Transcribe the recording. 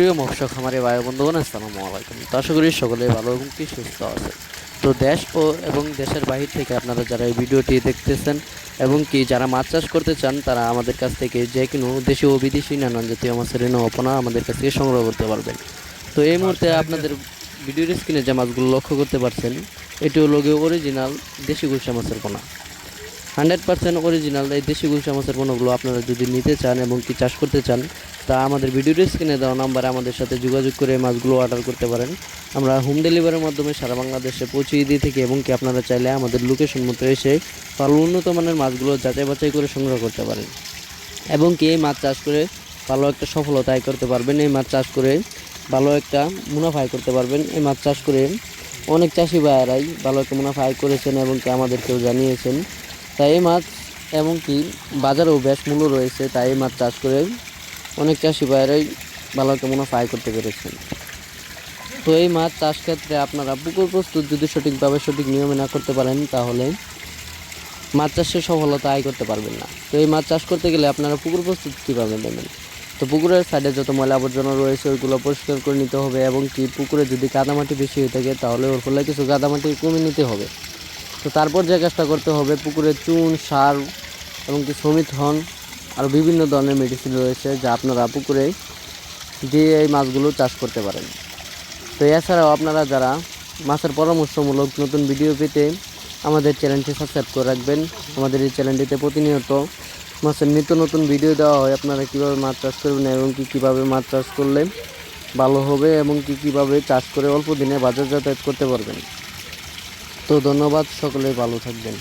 প্রিয় মৎস্য খামারি ভাই বন্ধুগণ, আসসালামু আলাইকুম। তো আশা করি সকলে ভালো এবং কি সুস্থ আছে। তো দেশ এবং দেশের বাহির থেকে আপনারা যারা এই ভিডিওটি দেখতেছেন এবং কি যারা মাছ চাষ করতে চান, তারা আমাদের কাছ থেকে যে কোনো দেশি ও বিদেশি নানান জাতীয় মাছের নৌপনা আমাদের কাছ থেকে সংগ্রহ করতে পারবেন। তো এই মুহূর্তে আপনাদের ভিডিওর স্ক্রিনে যে মাছগুলো লক্ষ্য করতে পারছেন, এটি হলো অরিজিনাল দেশি গুলশা মাছের পোনা। 100% অরিজিনাল এই দেশি গুলশা মাছের পণ্যগুলো আপনারা যদি নিতে চান এবং কি চাষ করতে চান, তা আমাদের ভিডিওর স্ক্রিনে দেওয়া নাম্বারে আমাদের সাথে যোগাযোগ করে মাছগুলো অর্ডার করতে পারেন। আমরা হোম ডেলিভারির মাধ্যমে সারা বাংলাদেশে পৌঁছিয়ে দিয়ে থাকি এবং কি আপনারা চাইলে আমাদের লোকেশন মতো এসে ভালো উন্নত মানের মাছগুলো যাচাই বাছাই করে সংগ্রহ করতে পারেন এবং কি এই মাছ চাষ করে ভালো একটা সফলতা আয় করতে পারবেন। এই মাছ চাষ করে ভালো একটা মুনাফা আয় করতে পারবেন। এই মাছ চাষ করে অনেক চাষি ভাইয়েরাই ভালো একটা মুনাফা আয় করেছেন এবং কি আমাদেরকেও জানিয়েছেন। তাই এই মাছ এমনকি বাজারেও বেশ মূল্য রয়েছে, তাই এই মাছ চাষ করে অনেক চাষি ভাইয়েরাই ভালো একটা মুনাফা আয় করতে পেরেছেন। তো এই মাছ চাষ ক্ষেত্রে আপনারা পুকুর প্রস্তুত যদি সঠিকভাবে সঠিক নিয়মে না করতে পারেন, তাহলে মাছ চাষে সফলতা আয় করতে পারবেন না। তো এই মাছ চাষ করতে গেলে আপনারা পুকুর প্রস্তুত কীভাবে নেবেন? তো পুকুরের সাইডে যত ময়লা আবর্জনা রয়েছে ওইগুলো পরিষ্কার করে নিতে হবে এবং কি পুকুরে যদি কাদামাটি বেশি হয়ে থাকে, তাহলে ওর ফলে কিছু কাদামাটি কমিয়ে নিতে হবে। তো তারপর যে কাজটা করতে হবে, পুকুরে চুন, সার এবং কি সমিথন আর বিভিন্ন ধরনের মেডিসিন রয়েছে, যা আপনারা পুকুরে দিয়ে এই মাছগুলো চাষ করতে পারেন। তো এছাড়াও আপনারা যারা মাছের পরামর্শমূলক নতুন ভিডিও পেতে আমাদের চ্যানেলটি সাবস্ক্রাইব করে রাখবেন। আমাদের এই চ্যানেলটিতে প্রতিনিয়ত মাছের নিত্য নতুন ভিডিও দেওয়া হয়। আপনারা কীভাবে মাছ চাষ করবেন এবং কি কীভাবে মাছ চাষ করলে ভালো হবে এবং কি কীভাবে চাষ করে অল্প দিনে বাজার যাতায়াত করতে পারবেন। তো ধন্যবাদ, সকলে ভালো থাকবেন।